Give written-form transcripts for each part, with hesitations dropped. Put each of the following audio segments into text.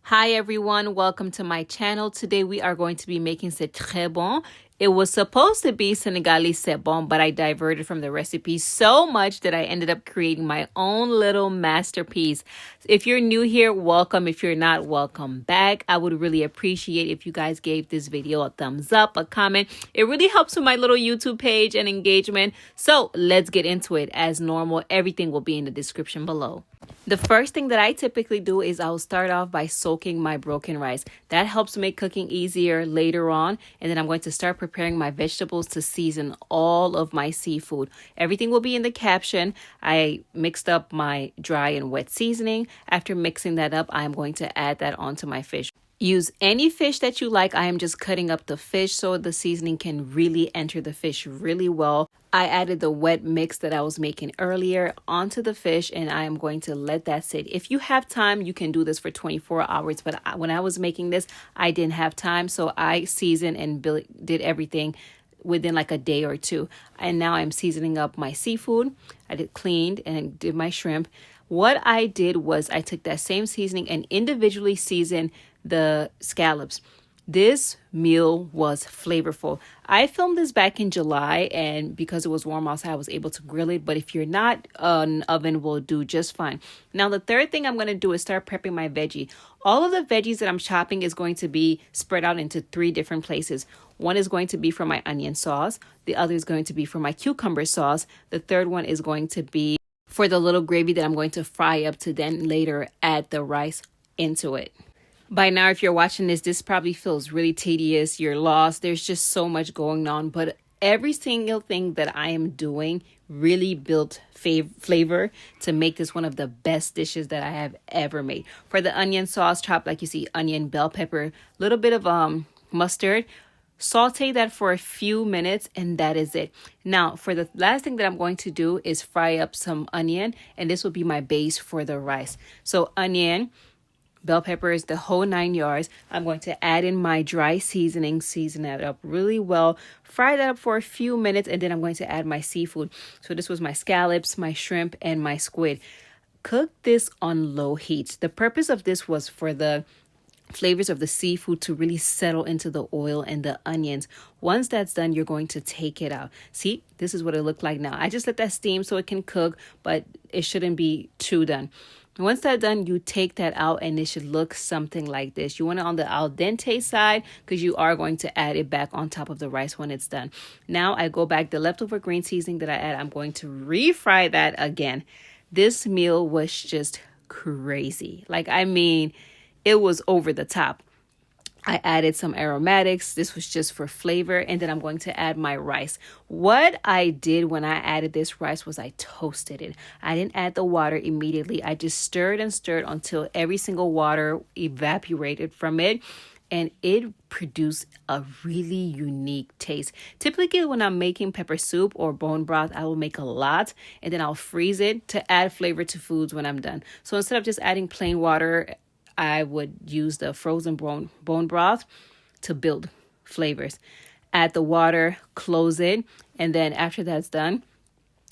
Hi everyone, welcome to my channel. Today we are going to be making c'est très bon. It was supposed to be Senegalese c'est bon, but I diverted from the recipe so much that I ended up creating my own little masterpiece. If you're new here, welcome. If you're not, welcome back. I would really appreciate if you guys gave this video a thumbs up, a comment. It really helps with my little YouTube page and engagement. So let's get into it. As normal, everything will be in the description below. The first thing that I typically do is I'll start off by soaking my broken rice. That helps make cooking easier later on. And then I'm going to start preparing my vegetables to season all of my seafood. Everything will be in the caption. I mixed up my dry and wet seasoning. After mixing that up, I'm going to add that onto my fish. Use any fish that you like. I am just cutting up the fish so the seasoning can really enter the fish really well. I added the wet mix that I was making earlier onto the fish, and I am going to let that sit. If you have time, you can do this for 24 hours. But when I was making this, I didn't have time. So I seasoned and did everything within like a day or two. And now I'm seasoning up my seafood. I cleaned and did my shrimp. What I did was I took that same seasoning and individually seasoned the scallops. This meal was flavorful. I filmed this back in July, and because it was warm outside, I was able to grill it. But if you're not, an oven will do just fine. Now, the third thing I'm going to do is start prepping my veggie. All of the veggies that I'm chopping is going to be spread out into 3 different places. One is going to be for my onion sauce. The other is going to be for my cucumber sauce. The third one is going to be for the little gravy that I'm going to fry up to then later add the rice into it. By now, if you're watching this probably feels really tedious. You're lost. There's just so much going on. But every single thing that I am doing really built flavor to make this one of the best dishes that I have ever made. For the onion sauce, chopped like you see, onion, bell pepper, a little bit of mustard. Saute that for a few minutes, and that is it. Now, for the last thing that I'm going to do is fry up some onion, and this will be my base for the rice. So onion, bell peppers, the whole 9 yards. I'm going to add in my dry seasoning, season that up really well, fry that up for a few minutes, and then I'm going to add my seafood. So this was my scallops, my shrimp, and my squid. Cook this on low heat. The purpose of this was for the flavors of the seafood to really settle into the oil and the onions. Once that's done, you're going to take it out. See, this is what it looked like now. I just let that steam so it can cook, but it shouldn't be too done. Once that's done, you take that out and it should look something like this. You want it on the al dente side because you are going to add it back on top of the rice when it's done. Now I go back, the leftover green seasoning that I add, I'm going to refry that again. This meal was just crazy. It was over the top. I added some aromatics. This was just for flavor. And then I'm going to add my rice. What I did when I added this rice was I toasted it. I didn't add the water immediately. I just stirred and stirred until every single water evaporated from it. And it produced a really unique taste. Typically, when I'm making pepper soup or bone broth, I will make a lot and then I'll freeze it to add flavor to foods when I'm done. So instead of just adding plain water, I would use the frozen bone broth to build flavors. Add the water, close it, and then after that's done,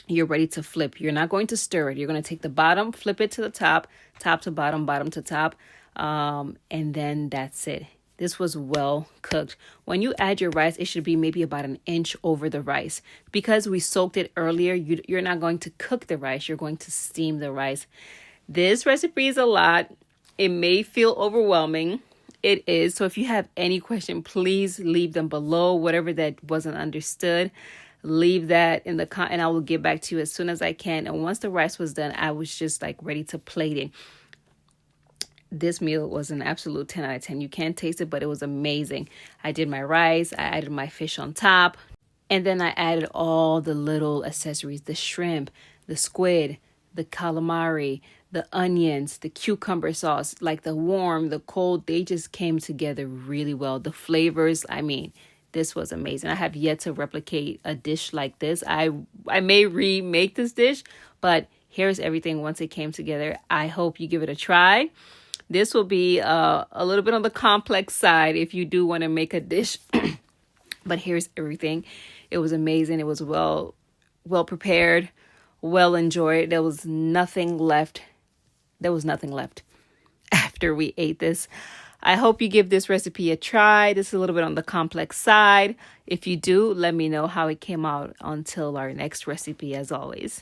you're ready to flip. You're not going to stir it. You're going to take the bottom, flip it to the top, top to bottom, bottom to top, and then that's it. This was well cooked. When you add your rice, it should be maybe about an inch over the rice. Because we soaked it earlier, you're not going to cook the rice. You're going to steam the rice. This recipe is a lot. It may feel overwhelming. It is. So if you have any question, please leave them below. Whatever that wasn't understood, leave that in the and I will get back to you as soon as I can. And once the rice was done, I was just like ready to plate it. This meal was an absolute 10 out of 10. You can't taste it, but it was amazing. I did my rice. I added my fish on top. And then I added all the little accessories, the shrimp, the squid, the calamari, the onions, the cucumber sauce, like the warm, the cold, they just came together really well. The flavors, this was amazing. I have yet to replicate a dish like this. I may remake this dish, but here's everything once it came together. I hope you give it a try. This will be a little bit on the complex side if you do want to make a dish, but here's everything. It was amazing. It was well prepared, well enjoyed. There was nothing left after after we ate this. I hope you give this recipe a try. This is a little bit on the complex side. If you do, let me know how it came out until our next recipe as always.